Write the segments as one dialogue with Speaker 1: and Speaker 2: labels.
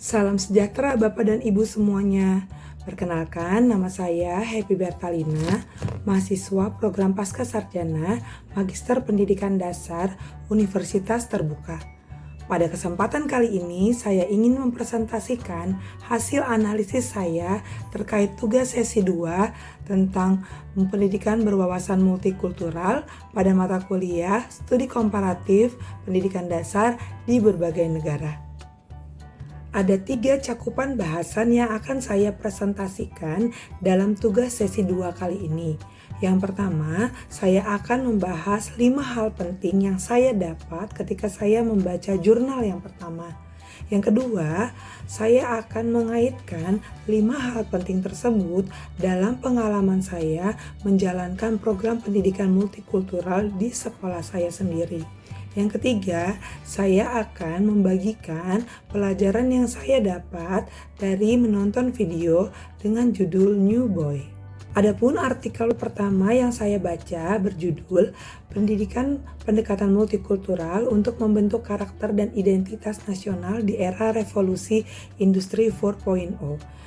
Speaker 1: Salam sejahtera Bapak dan Ibu semuanya. Perkenalkan, nama saya Happy Bertalina, mahasiswa program Pasca Sarjana Magister Pendidikan Dasar Universitas Terbuka. Pada kesempatan kali ini, saya ingin mempresentasikan hasil analisis saya terkait tugas sesi 2 tentang pendidikan berwawasan multikultural pada mata kuliah Studi Komparatif Pendidikan Dasar di berbagai negara. Ada 3 cakupan bahasan yang akan saya presentasikan dalam tugas sesi 2 kali ini. Yang pertama, saya akan membahas 5 hal penting yang saya dapat ketika saya membaca jurnal yang pertama. Yang kedua, saya akan mengaitkan 5 hal penting tersebut dalam pengalaman saya menjalankan program pendidikan multikultural di sekolah saya sendiri. Yang ketiga, saya akan membagikan pelajaran yang saya dapat dari menonton video dengan judul New Boy. Adapun artikel pertama yang saya baca berjudul Pendidikan Pendekatan Multikultural untuk Membentuk Karakter dan Identitas Nasional di Era Revolusi Industri 4.0.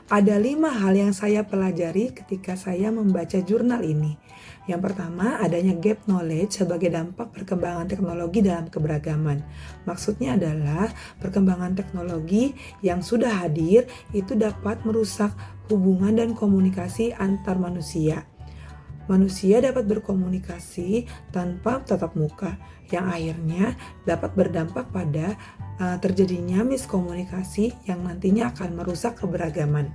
Speaker 1: Ada 5 hal yang saya pelajari ketika saya membaca jurnal ini. Yang pertama, adanya gap knowledge sebagai dampak perkembangan teknologi dalam keberagaman. Maksudnya adalah perkembangan teknologi yang sudah hadir itu dapat merusak hubungan dan komunikasi antar manusia. Manusia dapat berkomunikasi tanpa tatap muka, yang akhirnya dapat berdampak pada terjadinya miskomunikasi yang nantinya akan merusak keberagaman.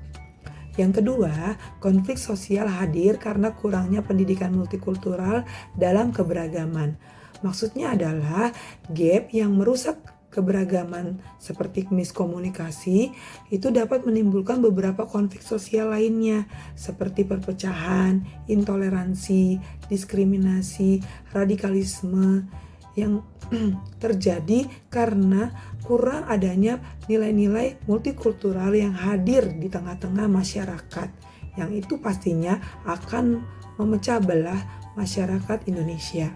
Speaker 1: Yang kedua, konflik sosial hadir karena kurangnya pendidikan multikultural dalam keberagaman. Maksudnya adalah gap yang merusak keberagaman seperti miskomunikasi itu dapat menimbulkan beberapa konflik sosial lainnya seperti perpecahan, intoleransi, diskriminasi, radikalisme yang terjadi karena kurang adanya nilai-nilai multikultural yang hadir di tengah-tengah masyarakat, yang itu pastinya akan memecah belah masyarakat Indonesia.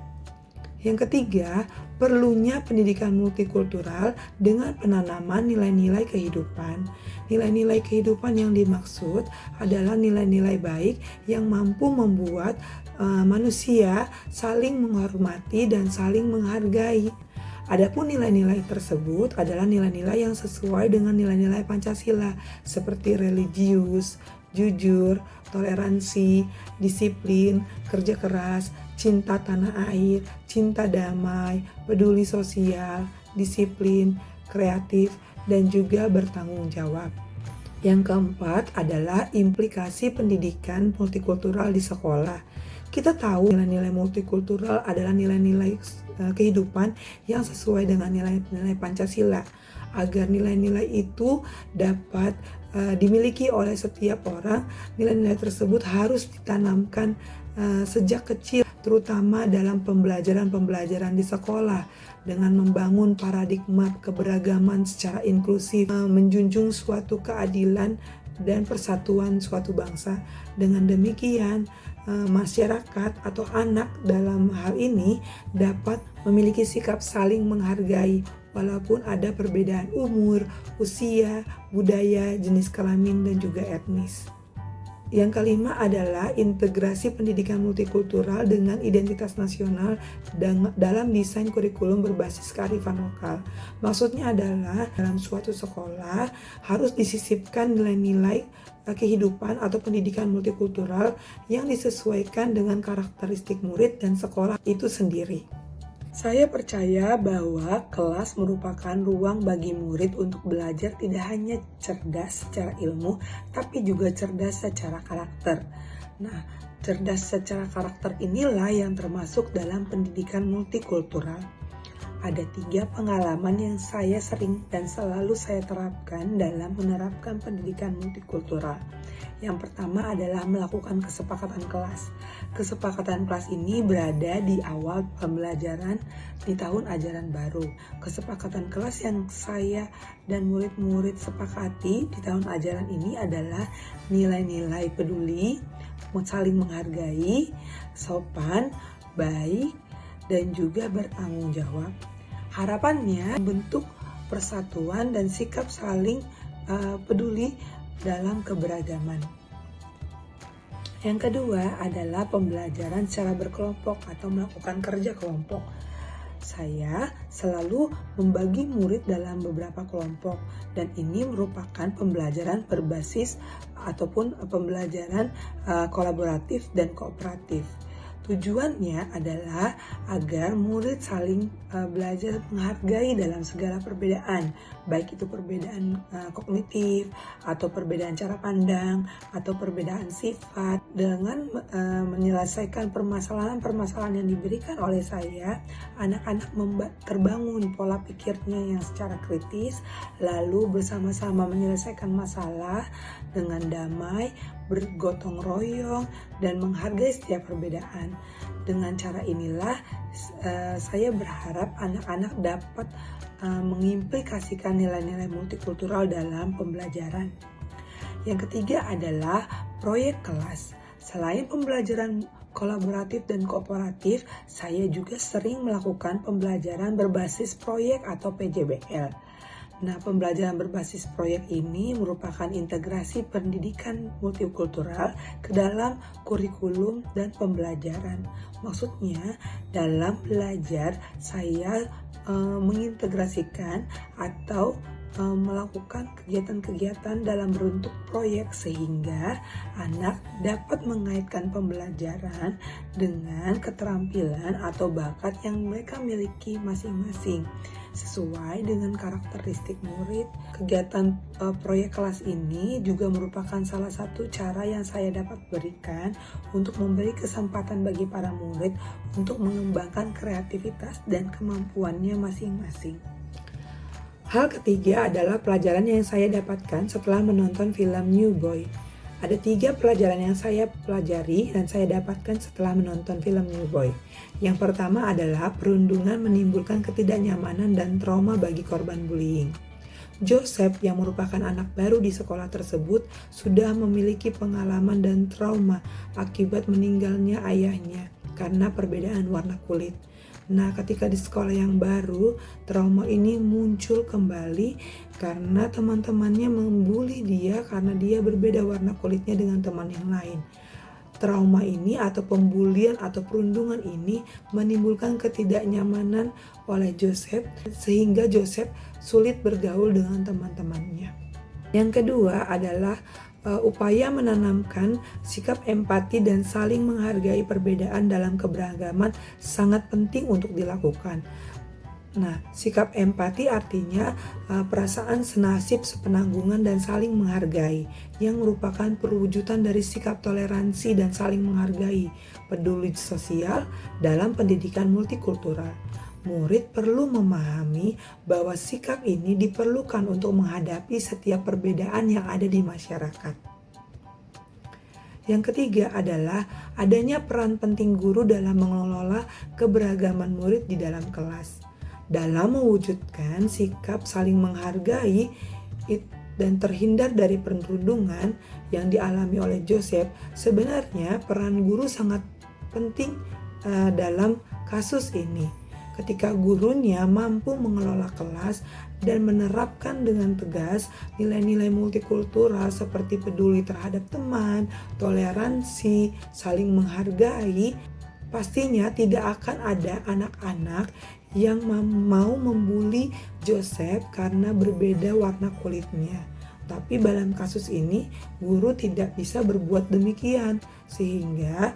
Speaker 1: Yang ketiga, perlunya pendidikan multikultural dengan penanaman nilai-nilai kehidupan. Nilai-nilai kehidupan yang dimaksud adalah nilai-nilai baik yang mampu membuat manusia saling menghormati dan saling menghargai. Adapun nilai-nilai tersebut adalah nilai-nilai yang sesuai dengan nilai-nilai Pancasila seperti religius, jujur, toleransi, disiplin, kerja keras, cinta tanah air, cinta damai, peduli sosial, disiplin, kreatif, dan juga bertanggung jawab. Yang keempat adalah implikasi pendidikan multikultural di sekolah. Kita tahu nilai-nilai multikultural adalah nilai-nilai kehidupan yang sesuai dengan nilai-nilai Pancasila. Agar nilai-nilai itu dapat dimiliki oleh setiap orang, nilai-nilai tersebut harus ditanamkan sejak kecil, terutama dalam pembelajaran di sekolah, dengan membangun paradigma keberagaman secara inklusif, menjunjung suatu keadilan dan persatuan suatu bangsa. Dengan demikian, masyarakat atau anak dalam hal ini dapat memiliki sikap saling menghargai walaupun ada perbedaan umur, usia, budaya, jenis kelamin, dan juga etnis. Yang kelima adalah integrasi pendidikan multikultural dengan identitas nasional dalam desain kurikulum berbasis kearifan lokal. Maksudnya adalah dalam suatu sekolah harus disisipkan nilai-nilai kehidupan atau pendidikan multikultural yang disesuaikan dengan karakteristik murid dan sekolah itu sendiri. Saya percaya bahwa kelas merupakan ruang bagi murid untuk belajar tidak hanya cerdas secara ilmu, tapi juga cerdas secara karakter. Nah, cerdas secara karakter inilah yang termasuk dalam pendidikan multikultural. Ada 3 pengalaman yang saya sering dan selalu saya terapkan dalam menerapkan pendidikan multikultural. Yang pertama adalah melakukan kesepakatan kelas. Kesepakatan kelas ini berada di awal pembelajaran di tahun ajaran baru. Kesepakatan kelas yang saya dan murid-murid sepakati di tahun ajaran ini adalah nilai-nilai peduli, saling menghargai, sopan, baik, dan juga bertanggung jawab. Harapannya bentuk persatuan dan sikap saling peduli dalam keberagaman. Yang kedua adalah pembelajaran secara berkelompok atau melakukan kerja kelompok. Saya selalu membagi murid dalam beberapa kelompok dan ini merupakan pembelajaran berbasis ataupun pembelajaran kolaboratif dan kooperatif. Tujuannya adalah agar murid saling belajar menghargai dalam segala perbedaan, baik itu perbedaan kognitif atau perbedaan cara pandang atau perbedaan sifat. Dengan menyelesaikan permasalahan-permasalahan yang diberikan oleh saya, anak-anak terbangun pola pikirnya yang secara kritis, lalu bersama-sama menyelesaikan masalah dengan damai, bergotong royong, dan menghargai setiap perbedaan. Dengan cara inilah saya berharap anak-anak dapat mengimplikasikan nilai-nilai multikultural dalam pembelajaran. Yang ketiga adalah proyek kelas. Selain pembelajaran kolaboratif dan kooperatif, saya juga sering melakukan pembelajaran berbasis proyek atau PJBL. Nah, pembelajaran berbasis proyek ini merupakan integrasi pendidikan multikultural ke dalam kurikulum dan pembelajaran. Maksudnya, dalam belajar saya mengintegrasikan atau melakukan kegiatan-kegiatan dalam bentuk proyek sehingga anak dapat mengaitkan pembelajaran dengan keterampilan atau bakat yang mereka miliki masing-masing sesuai dengan karakteristik murid. Kegiatan proyek kelas ini juga merupakan salah satu cara yang saya dapat berikan untuk memberi kesempatan bagi para murid untuk mengembangkan kreativitas dan kemampuannya masing-masing. Hal ketiga adalah pelajaran yang saya dapatkan setelah menonton film New Boy. Ada 3 pelajaran yang saya pelajari dan saya dapatkan setelah menonton film New Boy. Yang pertama adalah perundungan menimbulkan ketidaknyamanan dan trauma bagi korban bullying. Joseph yang merupakan anak baru di sekolah tersebut sudah memiliki pengalaman dan trauma akibat meninggalnya ayahnya karena perbedaan warna kulit. Nah, ketika di sekolah yang baru, trauma ini muncul kembali karena teman-temannya membuli dia karena dia berbeda warna kulitnya dengan teman yang lain. Trauma ini atau pembulian atau perundungan ini menimbulkan ketidaknyamanan oleh Joseph sehingga Joseph sulit bergaul dengan teman-temannya. Yang kedua adalah upaya menanamkan sikap empati dan saling menghargai perbedaan dalam keberagaman sangat penting untuk dilakukan. Nah, sikap empati artinya perasaan senasib, sepenanggungan, dan saling menghargai yang merupakan perwujudan dari sikap toleransi dan saling menghargai, peduli sosial dalam pendidikan multikultural. Murid perlu memahami bahwa sikap ini diperlukan untuk menghadapi setiap perbedaan yang ada di masyarakat. Yang ketiga adalah adanya peran penting guru dalam mengelola keberagaman murid di dalam kelas. Dalam mewujudkan sikap saling menghargai dan terhindar dari perundungan yang dialami oleh Joseph, sebenarnya peran guru sangat penting dalam kasus ini. Ketika gurunya mampu mengelola kelas dan menerapkan dengan tegas nilai-nilai multikultural seperti peduli terhadap teman, toleransi, saling menghargai, pastinya tidak akan ada anak-anak yang mau membuli Joseph karena berbeda warna kulitnya. Tapi dalam kasus ini guru tidak bisa berbuat demikian sehingga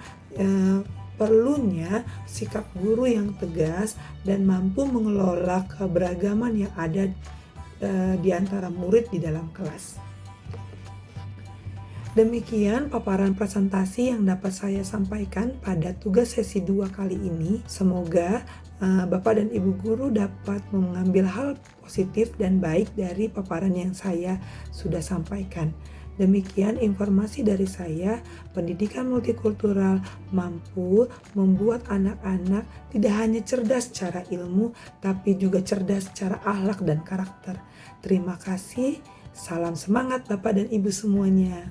Speaker 1: perlunya sikap guru yang tegas dan mampu mengelola keberagaman yang ada di antara murid di dalam kelas. Demikian paparan presentasi yang dapat saya sampaikan pada tugas sesi 2 kali ini. Semoga Bapak dan Ibu guru dapat mengambil hal positif dan baik dari paparan yang saya sudah sampaikan. Demikian informasi dari saya, pendidikan multikultural mampu membuat anak-anak tidak hanya cerdas secara ilmu, tapi juga cerdas secara akhlak dan karakter. Terima kasih, salam semangat Bapak dan Ibu semuanya.